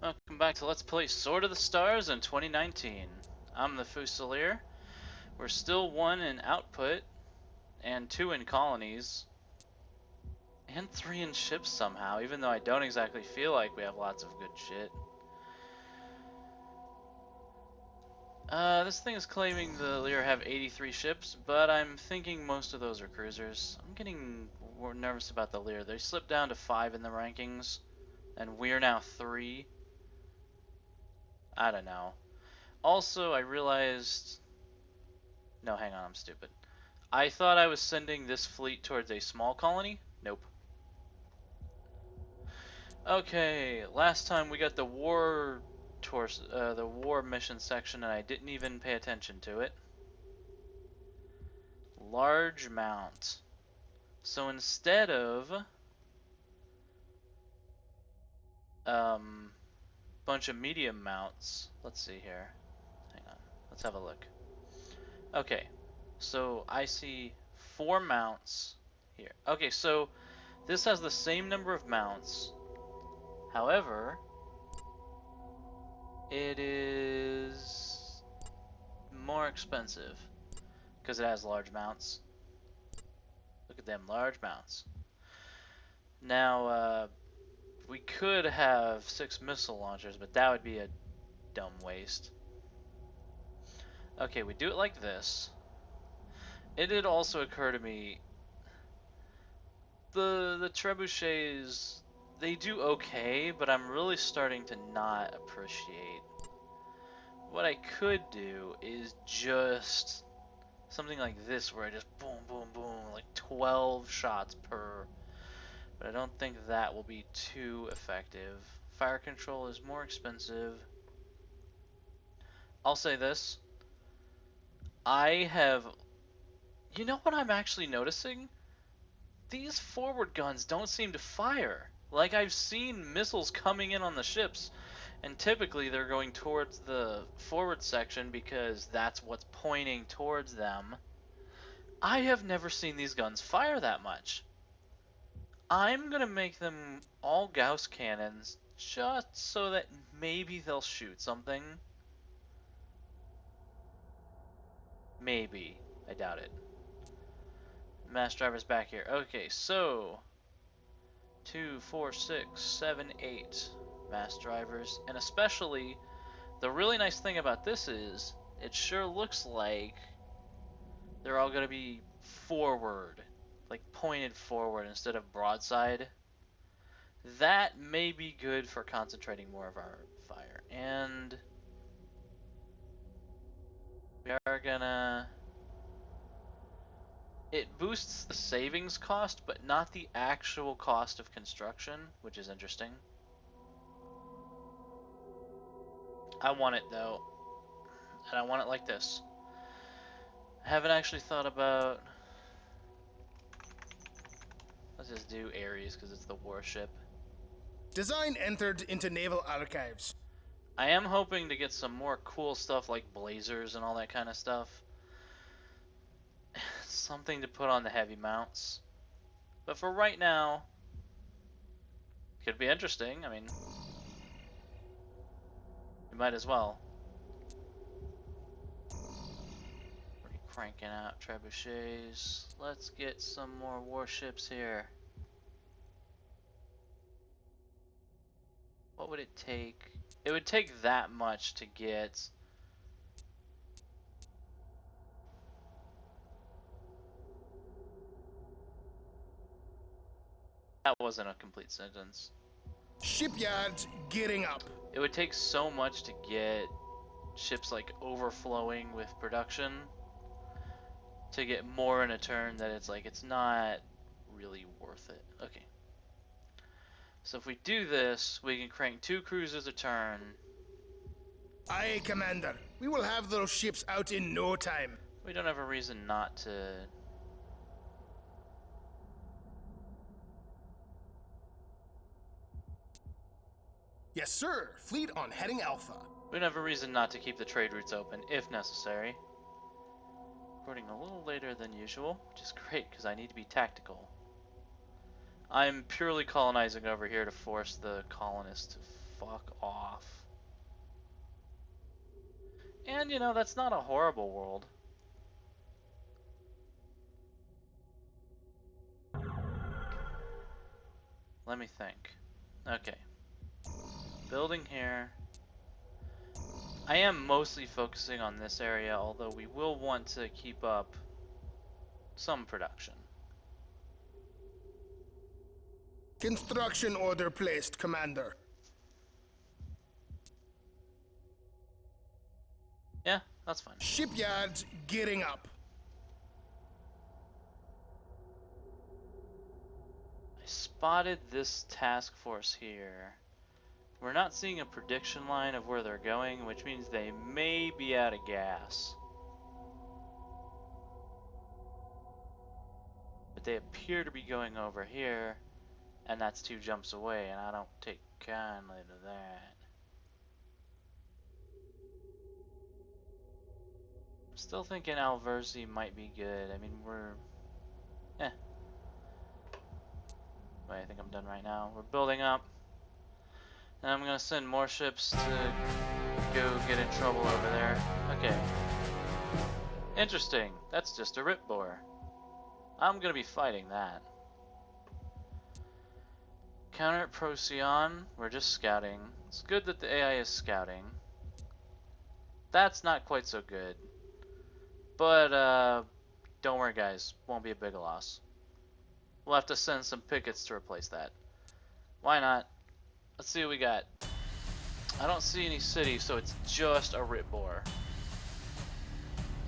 Welcome back to Let's Play Sword of the Stars in 2019. I'm the Fusilier. We're still 1 in output, and 2 in colonies, and 3 in ships somehow, even though I don't exactly feel like we have lots of good shit. This thing is claiming the Lear have 83 ships, but I'm thinking most of those are cruisers. I'm getting more nervous about the Lear. They slipped down to 5 in the rankings, and we're now 3. I don't know. Also, I realized... No, hang on, I'm stupid. I thought I was sending this fleet towards a small colony. Nope. Okay, last time we got the war the war mission section, and I didn't even pay attention to it. Large mount. So instead of bunch of medium mounts, let's see here. Hang on, let's have a look. Okay, so I see 4 mounts here. Okay, so this has the same number of mounts. However, it is more expensive because it has large mounts. Look at them large mounts. Now, we could have 6 missile launchers, but that would be a dumb waste. Okay, we do it like this. It did also occur to me, the trebuchets, they do okay, but I'm really starting to not appreciate. What I could do is just something like this, where I just boom, boom, boom, like 12 shots per. But I don't think that will be too effective. Fire control is more expensive. I'll say this. I have... You know what I'm actually noticing? These forward guns don't seem to fire. Like, I've seen missiles coming in on the ships, and typically they're going towards the forward section because that's what's pointing towards them. I have never seen these guns fire that much. I'm gonna make them all Gauss cannons just so that maybe they'll shoot something. Maybe. I doubt it. Mass driver's back here. Okay, so 2, 4, 6, 7, 8 mass drivers, and especially the really nice thing about this is it sure looks like they're all gonna be forward, like pointed forward instead of broadside. That may be good for concentrating more of our fire. And we are gonna... It boosts the savings cost, but not the actual cost of construction, which is interesting. I want it though, and I want it like this. I haven't actually thought about... Let's just do Ares because it's the warship. Design entered into naval archives. I am hoping to get some more cool stuff like blazers and all that kind of stuff. Something to put on the heavy mounts. But for right now, could be interesting. I mean, we might as well. Already cranking out trebuchets. Let's get some more warships here. What would it take? It would take that much to get... That wasn't a complete sentence. Shipyards gearing up. It would take so much to get ships like overflowing with production to get more in a turn that it's like it's not really worth it. Okay. So if we do this, we can crank 2 cruisers a turn. Aye, Commander. We will have those ships out in no time. We don't have a reason not to... Yes, sir. Fleet on heading Alpha. We don't have a reason not to keep the trade routes open, if necessary. Recording a little later than usual, which is great, because I need to be tactical. I'm purely colonizing over here to force the colonists to fuck off. And, you know, that's not a horrible world. Let me think. Okay. Building here. I am mostly focusing on this area, although we will want to keep up some production. Construction order placed, Commander. Yeah, that's fine. Shipyards gearing up. I spotted this task force here. We're not seeing a prediction line of where they're going, which means they may be out of gas. But they appear to be going over here, and that's 2 jumps away, and I don't take kindly to that. I'm still thinking Alversi might be good. I mean, we're... eh. Wait, I think I'm done right now. We're building up. And I'm gonna send more ships to go get in trouble over there. Okay. Interesting. That's just a rip bore. I'm gonna be fighting that. Counter at Procyon. We're just scouting. It's good that the AI is scouting. That's not quite so good. But, don't worry guys. Won't be a big loss. We'll have to send some pickets to replace that. Why not? Let's see what we got. I don't see any cities, so it's just a rip bore.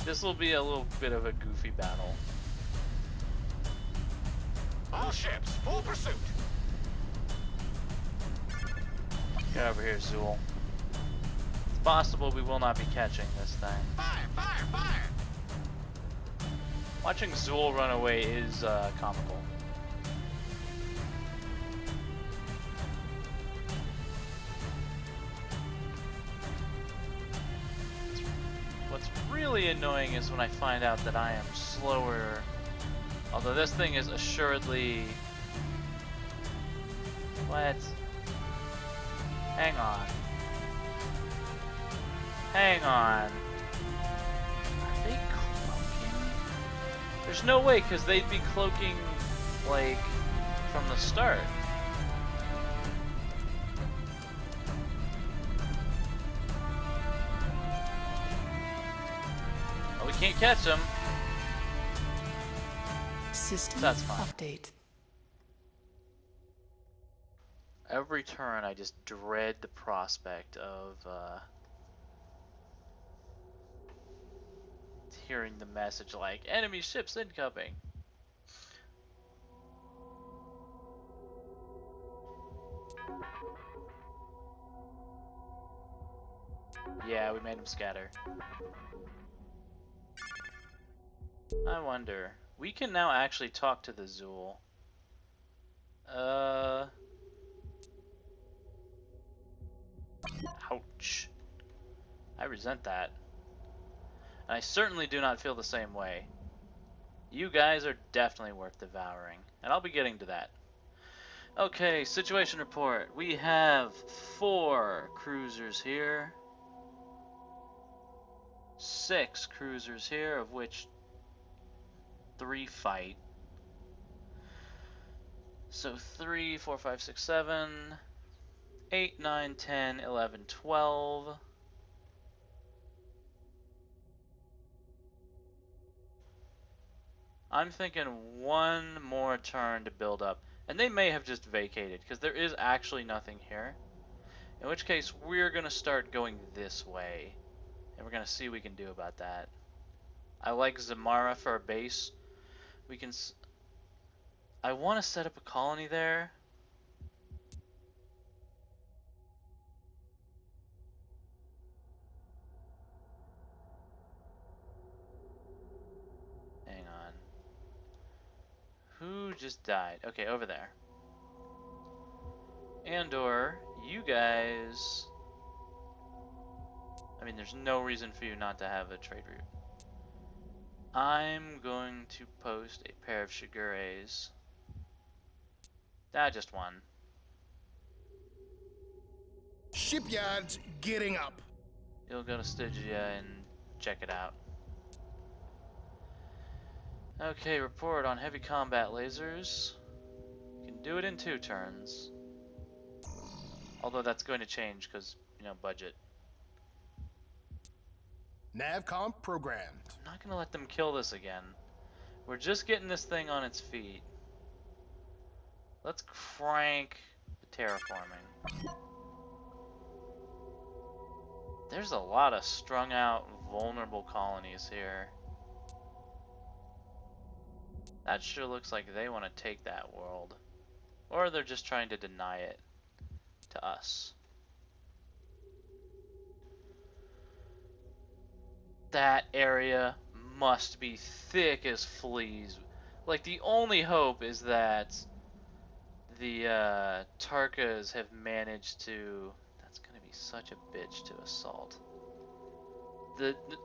This will be a little bit of a goofy battle. All ships, full pursuit. Get over here, Zuul. It's possible we will not be catching this thing. Fire, fire, fire. Watching Zuul run away is comical. What's really annoying is when I find out that I am slower. Although this thing is assuredly... What? Hang on. Hang on. Are they cloaking? There's no way, because they'd be cloaking, like, from the start. Well, we can't catch them. System That's fine. update. Every turn, I just dread the prospect of hearing the message like, enemy ships incoming. Yeah, we made them scatter. I wonder. We can now actually talk to the Zuul. Ouch. I resent that. And I certainly do not feel the same way. You guys are definitely worth devouring. And I'll be getting to that. Okay, situation report. We have 4 cruisers here. 6 cruisers here, of which 3 fight. So 3, 4, 5, 6, 7, 8, 9, 10, 11, 12. I'm thinking 1 more turn to build up. And they may have just vacated, because there is actually nothing here. In which case, we're going to start going this way. And we're going to see what we can do about that. I like Zamara for a base. We can... I want to set up a colony there. Hang on. Who just died? Okay, over there. Andor, you guys... I mean, there's no reason for you not to have a trade route. I'm going to post a pair of Shigures. Just 1. Shipyards gearing up. You'll go to Stygia and check it out. Okay, report on heavy combat lasers. You can do it in 2 turns. Although that's going to change because, you know, budget. Navcom programmed. I'm not going to let them kill this again. We're just getting this thing on its feet. Let's crank the terraforming. There's a lot of strung out, vulnerable colonies here. That sure looks like they want to take that world. Or they're just trying to deny it to us. That area must be thick as fleas. Like, the only hope is that the Tarkas have managed to... That's gonna be such a bitch to assault.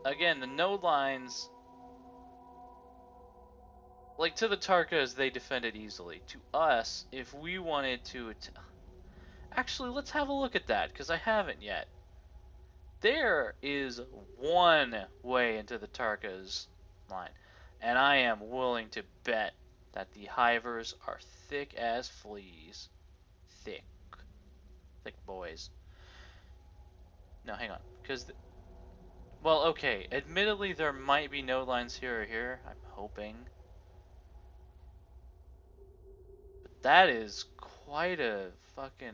Again, the node lines... Like, to the Tarkas, they defended easily. To us, if we wanted to... Actually, let's have a look at that, because I haven't yet. There is one way into the Tarkas line, and I am willing to bet that the Hivers are thick as fleas. Thick. Thick boys. No, hang on, because... Well, okay, admittedly there might be node lines here or here, I'm hoping. But that is quite a fucking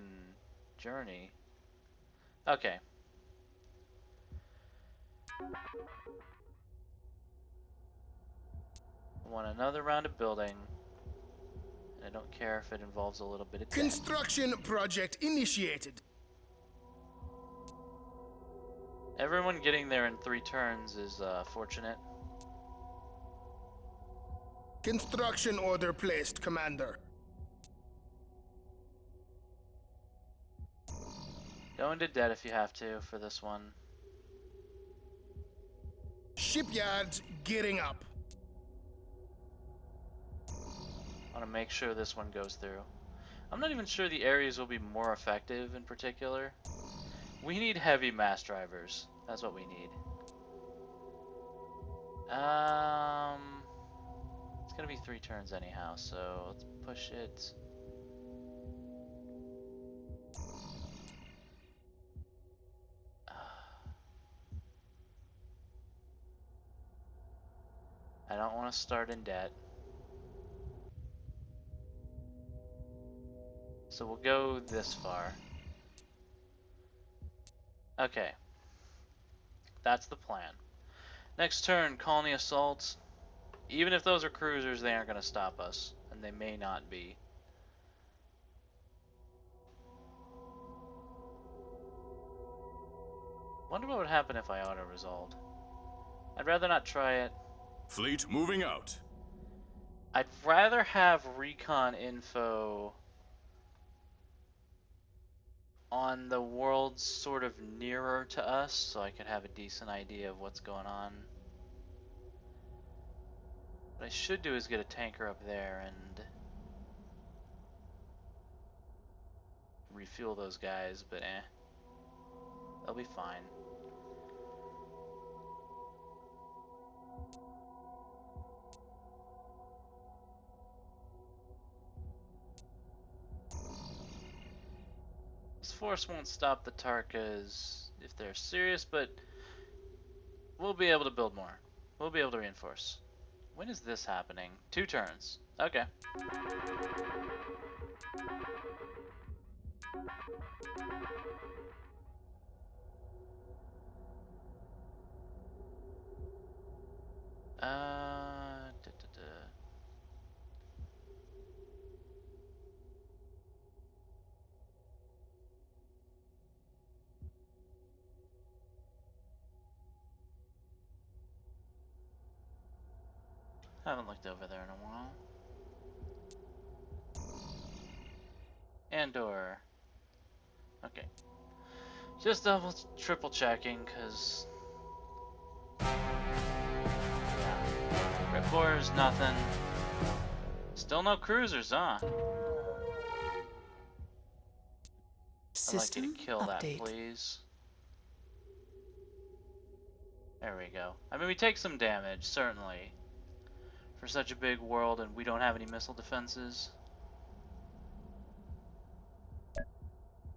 journey. Okay. I want another round of building, and I don't care if it involves a little bit of debt. Construction project initiated. Everyone getting there in 3 turns is fortunate. Construction order placed, Commander. Go into debt if you have to for this one. Shipyards gearing up. I want to make sure this one goes through. I'm not even sure the areas will be more effective in particular. We need heavy mass drivers. That's what we need. It's gonna be 3 turns anyhow, so let's push it. I don't want to start in debt. So we'll go this far. Okay. That's the plan. Next turn, colony assaults. Even if those are cruisers, they aren't going to stop us. And they may not be. Wonder what would happen if I auto-resolved. I'd rather not try it. Fleet moving out. I'd rather have recon info on the worlds sort of nearer to us, so I could have a decent idea of what's going on. What I should do is get a tanker up there and refuel those guys, but they'll be fine. This force won't stop the Tarkas if they're serious, but we'll be able to build more. We'll be able to reinforce. When is this happening? 2 turns. Okay. Haven't looked over there in a while. Andor. Okay. Just double, triple checking, cause yeah. Ripbore's nothing. Still no cruisers, huh? I'd like you System to kill that, update. please. There we go. I mean, we take some damage, certainly. For such a big world and we don't have any missile defenses.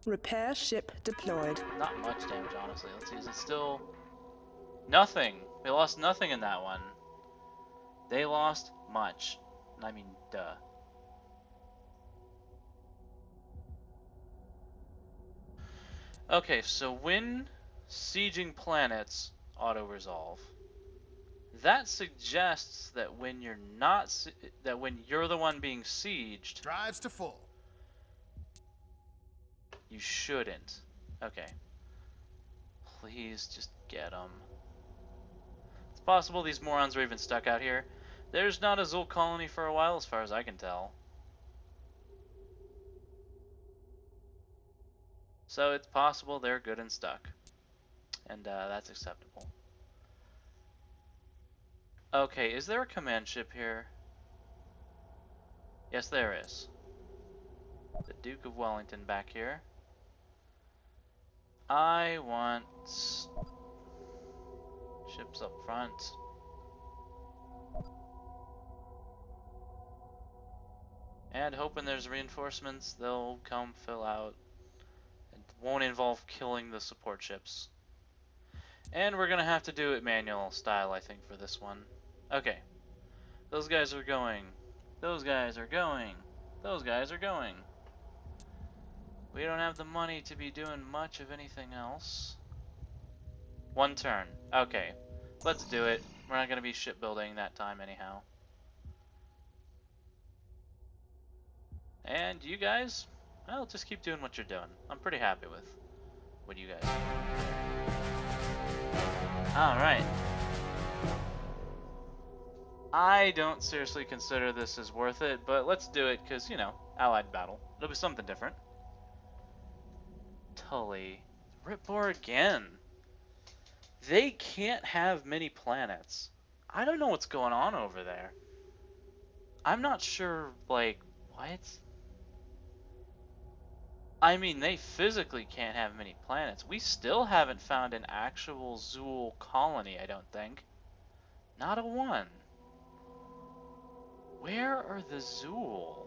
Repair ship deployed. Not much damage, honestly. Let's see, is it still... Nothing! We lost nothing in that one. They lost much. I mean, duh. Okay, so when sieging planets auto-resolve, that suggests that when you're not... that when you're the one being sieged... Drives to full. You shouldn't. Okay. Please just get them. It's possible these morons are even stuck out here. There's not a Zuul colony for a while, as far as I can tell. So it's possible they're good and stuck. And that's acceptable. Okay, is there a command ship here? Yes, there is. The Duke of Wellington back here. I want ships up front. And hoping there's reinforcements, they'll come fill out. It won't involve killing the support ships. And we're gonna have to do it manual style, I think, for this one. Okay. Those guys are going. Those guys are going. Those guys are going. We don't have the money to be doing much of anything else. One turn. Okay. Let's do it. We're not gonna be shipbuilding that time anyhow. And you guys, well, just keep doing what you're doing. I'm pretty happy with what you guys do. Alright. I don't seriously consider this as worth it, but let's do it because, you know, allied battle. It'll be something different. Tully. Ripbor again. They can't have many planets. I don't know what's going on over there. I'm not sure, like, what? I mean, they physically can't have many planets. We still haven't found an actual Zuul colony, I don't think. Not a one. Where are the Zuul?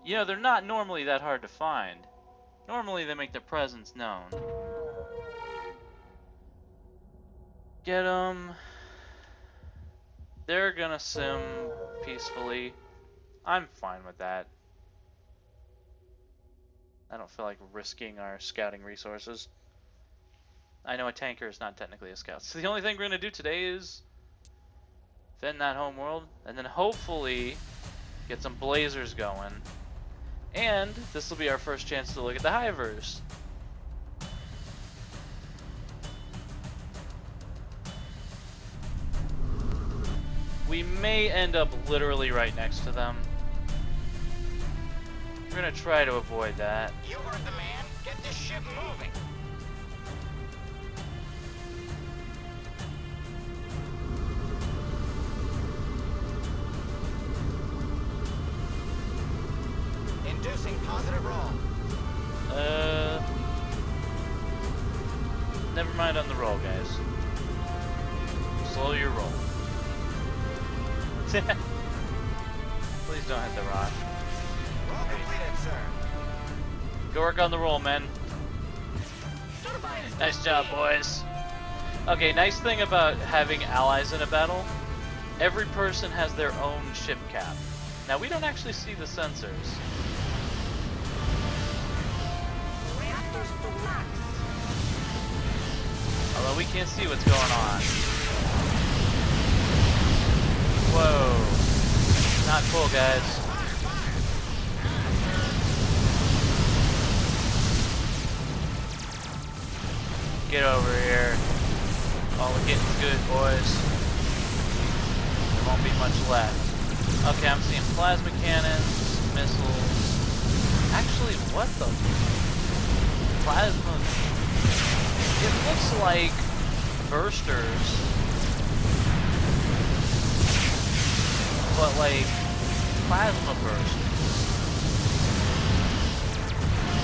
You know, they're not normally that hard to find. Normally they make their presence known. Get them. They're gonna sim peacefully. I'm fine with that. I don't feel like risking our scouting resources. I know a tanker is not technically a scout. So the only thing we're going to do today is defend that home world, and then hopefully get some blazers going. And this will be our first chance to look at the hivers. We may end up literally right next to them. We're gonna try to avoid that. You heard the man. Get this ship moving. Inducing positive roll. Never mind on the roll, guys. Slow your roll. Please don't hit the rock. Roll completed, sir. Go work on the roll, men. Nice job, boys. Okay, nice thing about having allies in a battle, every person has their own ship cap. Now, we don't actually see the sensors. Reactors to max. Although we can't see what's going on. Whoa. Not cool, guys. Get over here. All the getting's good, boys. There won't be much left. Okay, I'm seeing plasma cannons, missiles. Actually, what the? Plasma. It looks like bursters. But like plasma bursters.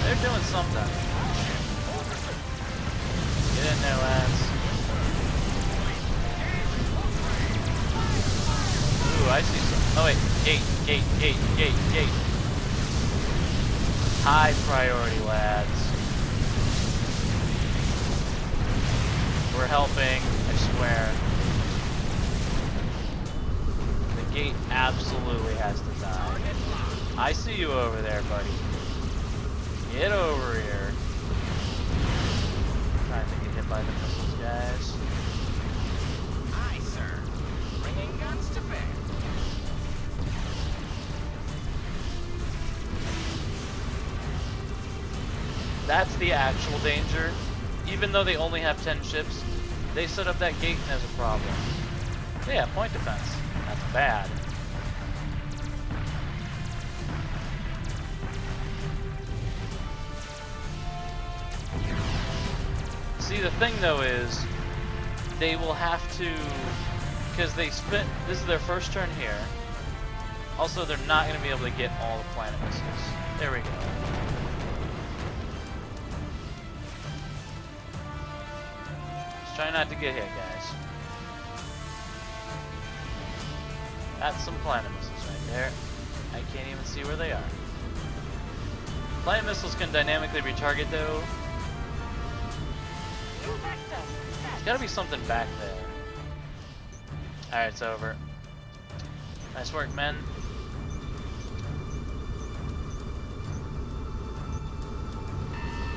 They're doing something. Get in there, lads. Ooh, I see some. Oh wait, gate. High priority, lads. We're helping, I swear. The gate absolutely has to die. I see you over there, buddy. Get over here. Trying to get hit by the missiles, guys. Aye, sir. Bringing guns to bear. That's the actual danger. Even though they only have 10 ships, they set up that gate and there's a problem. Yeah, point defense. That's bad. See, the thing though is, they will have to, because they spent, this is their first turn here. Also, they're not going to be able to get all the planet missiles. There we go. Just try not to get hit, guys. That's some planet missiles right there. I can't even see where they are. Planet missiles can dynamically retarget though. There's gotta be something back there. Alright, it's over. Nice work, men.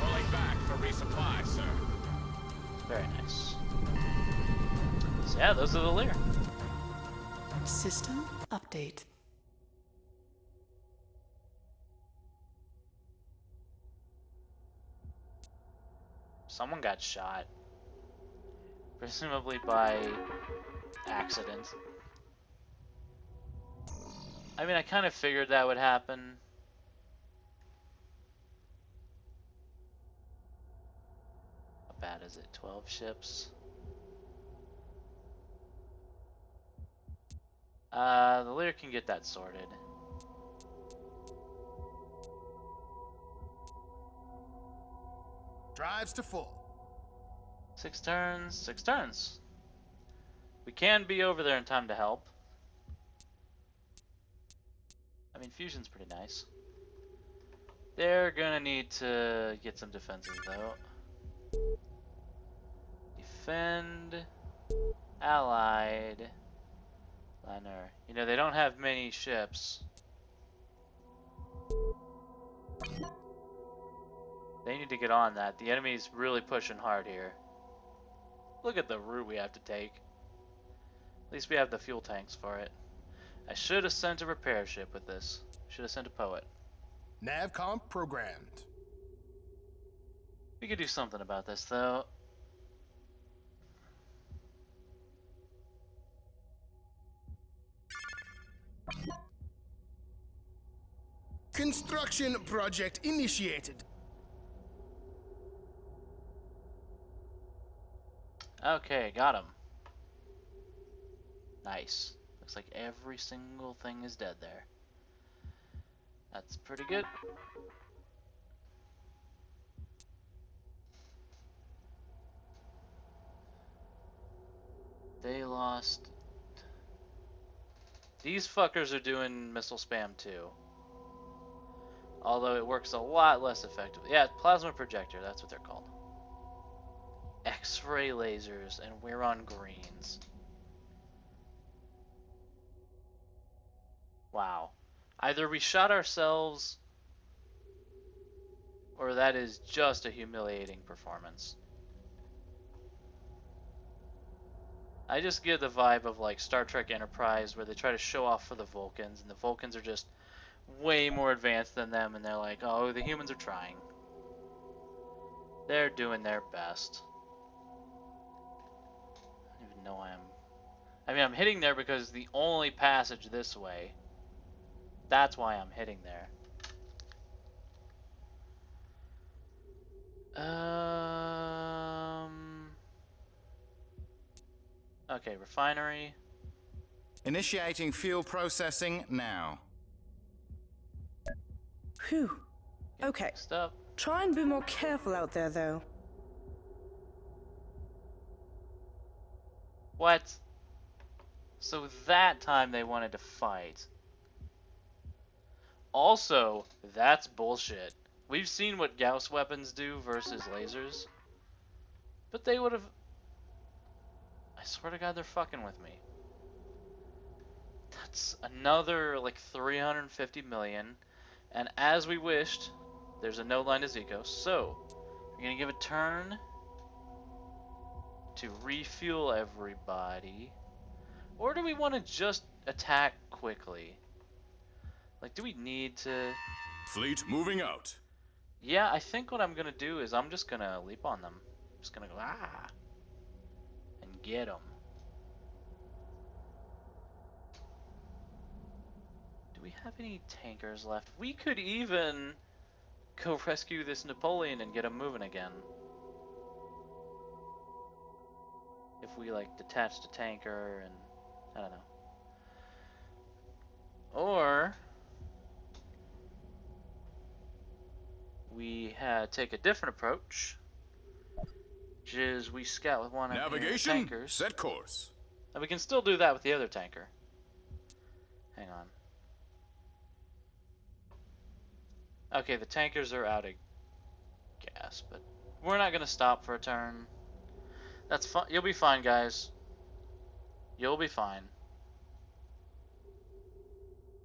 Pulling back for resupply, sir. Very nice. So yeah, those are the Lear. System update. Someone got shot. Presumably by accident. I mean, I kind of figured that would happen. How bad is it? 12 ships? The Lear can get that sorted. Drives to full. 6 turns, 6 turns. We can be over there in time to help. I mean, fusion's pretty nice. They're gonna need to get some defenses though. Defend. Allied. Liner. You know, they don't have many ships. They need to get on that. The enemy's really pushing hard here. Look at the route we have to take. At least we have the fuel tanks for it. I should have sent a repair ship with this. Should have sent a poet. Navcom programmed. We could do something about this though. Construction project initiated. Okay, got him. Nice. Looks like every single thing is dead there. That's pretty good. They lost. These fuckers are doing missile spam too. Although it works a lot less effectively. Yeah, plasma projector, that's what they're called. X-ray lasers, and we're on greens. Wow. Either we shot ourselves, or that is just a humiliating performance. I just get the vibe of like Star Trek Enterprise, where they try to show off for the Vulcans, and the Vulcans are just way more advanced than them, and they're like, oh, the humans are trying. They're doing their best. I don't even know why I mean, I'm hitting there because the only passage this way. That's why I'm hitting there. Okay, refinery. Initiating fuel processing now. Whew. Okay. Next up. Try and be more careful out there, though. What? So that time they wanted to fight. Also, that's bullshit. We've seen what Gauss weapons do versus lasers. But they would have... I swear to God, they're fucking with me. That's another, like, 350 million. And as we wished, there's a no line to Zico. So, we're going to give a turn to refuel everybody. Or do we want to just attack quickly? Like, do we need to... Fleet moving out. Yeah, I think what I'm going to do is I'm just going to leap on them. I'm just going to go, ah, and get them. Do we have any tankers left? We could even go rescue this Napoleon and get him moving again. If we, like, detached a tanker and... I don't know. Or... we take a different approach, which is we scout with one of the Navigation, tankers. set course. And we can still do that with the other tanker. Hang on. Okay, the tankers are out of gas, but we're not going to stop for a turn. That's fine. You'll be fine, guys. You'll be fine.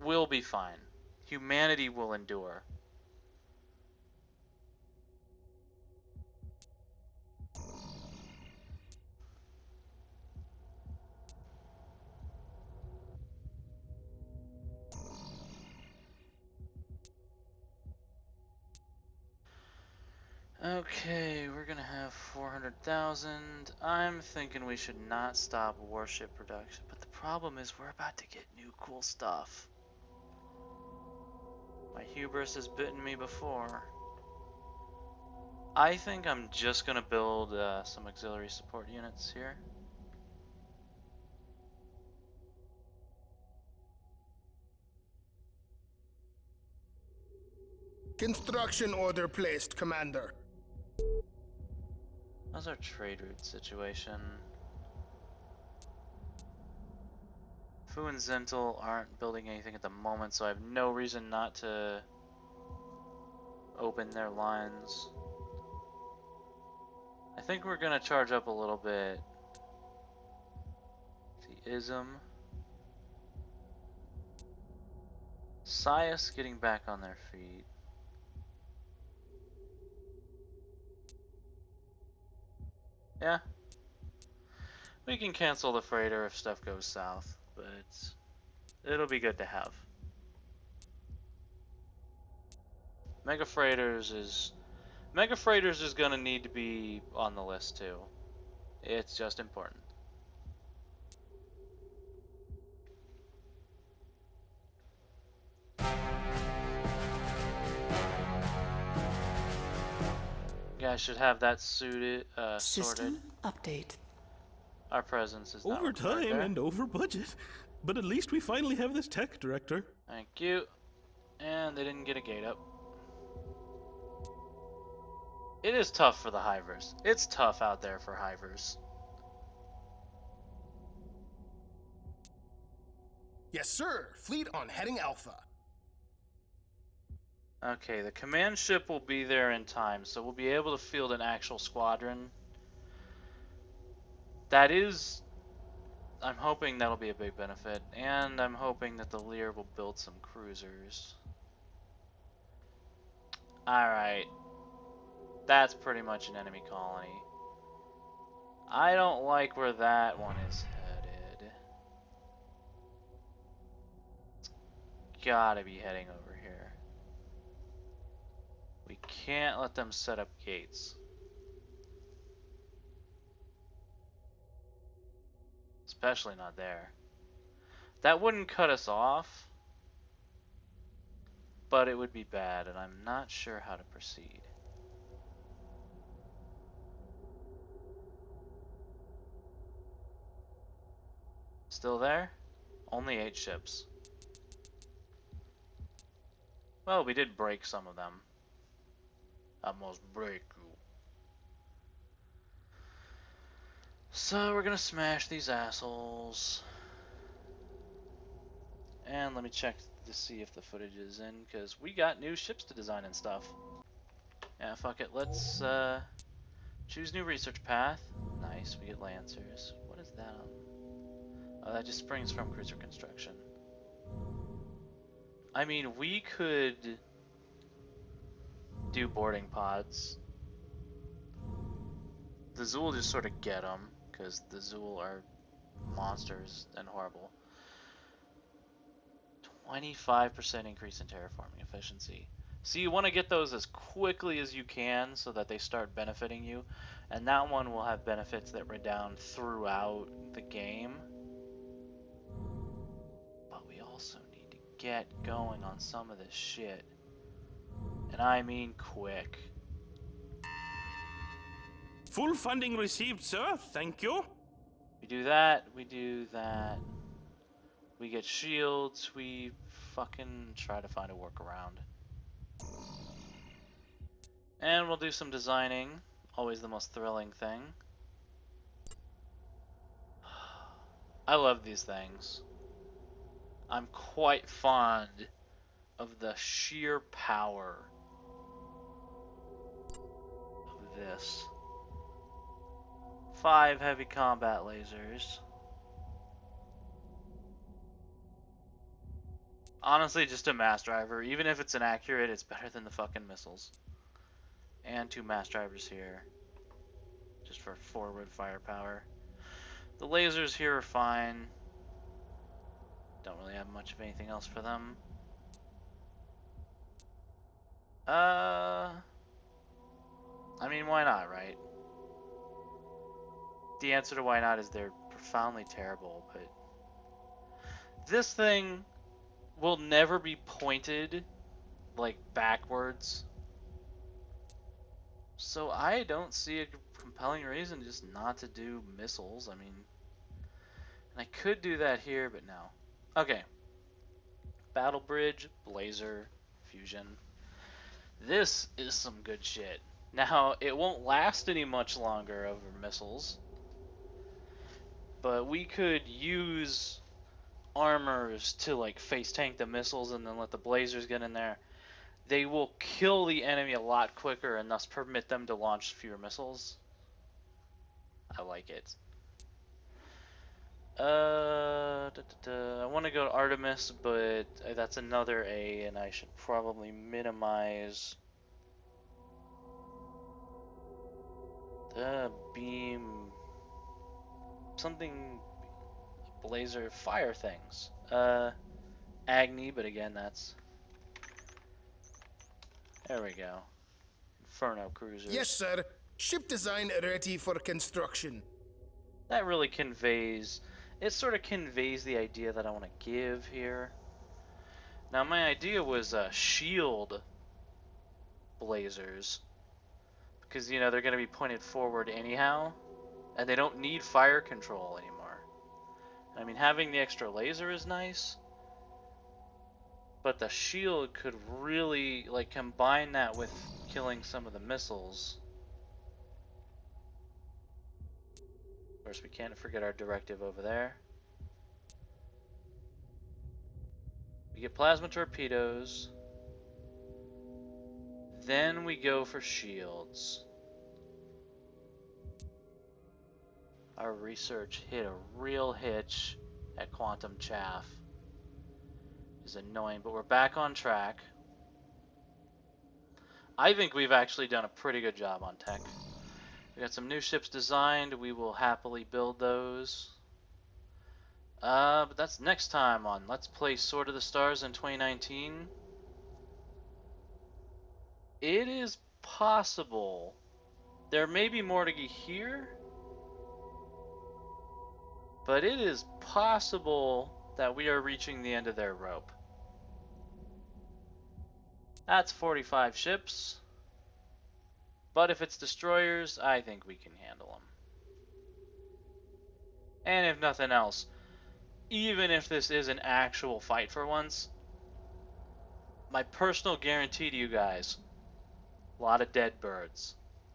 We'll be fine. Humanity will endure. Okay, we're gonna have 400,000. I'm thinking we should not stop warship production, but the problem is we're about to get new cool stuff. My hubris has bitten me before. I think I'm just gonna build some auxiliary support units here. Construction order placed, Commander. How's our trade route situation? Fu and Zental aren't building anything at the moment, so I have no reason not to open their lines. I think we're gonna charge up a little bit. The ISM. Sias getting back on their feet. Yeah. We can cancel the freighter if stuff goes south, but it'll be good to have. Mega freighters is gonna need to be on the list too. It's just important. You guys should have that sorted. System update. Our presence is not Over required time there. and over budget. But at least we finally have this tech director. Thank you. And they didn't get a gate up. It is tough for the hivers. It's tough out there for hivers. Yes, sir. Fleet on heading Alpha. Okay, the command ship will be there in time, so we'll be able to field an actual squadron. That is... I'm hoping that'll be a big benefit, and I'm hoping that the Lear will build some cruisers. Alright. That's pretty much an enemy colony. I don't like where that one is headed. It's gotta be heading over here. We can't let them set up gates. Especially not there. That wouldn't cut us off, but it would be bad, and I'm not sure how to proceed. Still there? Only 8 ships. Well, we did break some of them. I must break you. So we're gonna smash these assholes. And let me check to see if the footage is in, because we got new ships to design and stuff. Yeah, fuck it. Let's choose new research path. Nice, we get Lancers. What is that on? Oh, that just springs from cruiser construction. I mean, we could do boarding pods. The Zuul just sort of get them, because the Zuul are monsters and horrible. 25% increase in terraforming efficiency. So you want to get those as quickly as you can so that they start benefiting you. And that one will have benefits that redound throughout the game. But we also need to get going on some of this shit. And I mean quick. Full funding received, sir. Thank you. We do that, we do that. We get shields, we fucking try to find a workaround. And we'll do some designing. Always the most thrilling thing. I love these things. I'm quite fond of the sheer power of this. 5 heavy combat lasers. Honestly, just a mass driver. Even if it's inaccurate, it's better than the fucking missiles. And 2 mass drivers here. Just for forward firepower. The lasers here are fine. Don't really have much of anything else for them. I mean, why not, right? The answer to why not is they're profoundly terrible, but this thing will never be pointed like backwards. So I don't see a compelling reason just not to do missiles. I mean, and I could do that here, but no. Okay. Battle bridge, blazer, fusion. This is some good shit. Now, it won't last any much longer over missiles, but we could use armors to like face tank the missiles and then let the blazers get in there. They will kill the enemy a lot quicker and thus permit them to launch fewer missiles. I like it. I want to go to Artemis, but that's another A, and I should probably minimize the beam, something, blazer, fire things. Agni, but again, that's, there we go. Inferno cruisers. Yes, sir. Ship design ready for construction. That really conveys, it sort of conveys the idea that I want to give here. Now my idea was shield blazers, because you know they're going to be pointed forward anyhow, and they don't need fire control anymore. I mean, having the extra laser is nice, but the shield could really like combine that with killing some of the missiles. Of course, we can't forget our directive over there. We get plasma torpedoes. Then we go for shields. Our research hit a real hitch at quantum chaff. It's annoying, but we're back on track. I think we've actually done a pretty good job on tech. We got some new ships designed. We will happily build those. But that's next time on Let's Play Sword of the Stars in 2019. It is possible there may be more to get here, but it is possible that we are reaching the end of their rope. That's 45 ships. But if it's destroyers, I think we can handle them. And if nothing else, even if this is an actual fight for once, my personal guarantee to you guys, A lot of dead birds.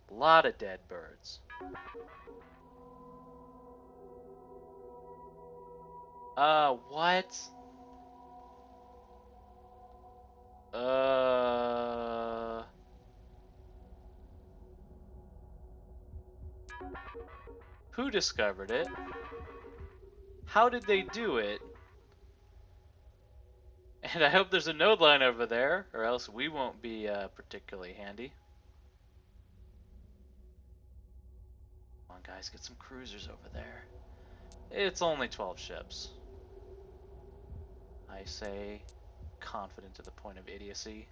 A lot of dead birds. What? Who discovered it? How did they do it? And I hope there's a node line over there, or else we won't be particularly handy. Come on, guys, get some cruisers over there. It's only 12 ships. I say, confident to the point of idiocy.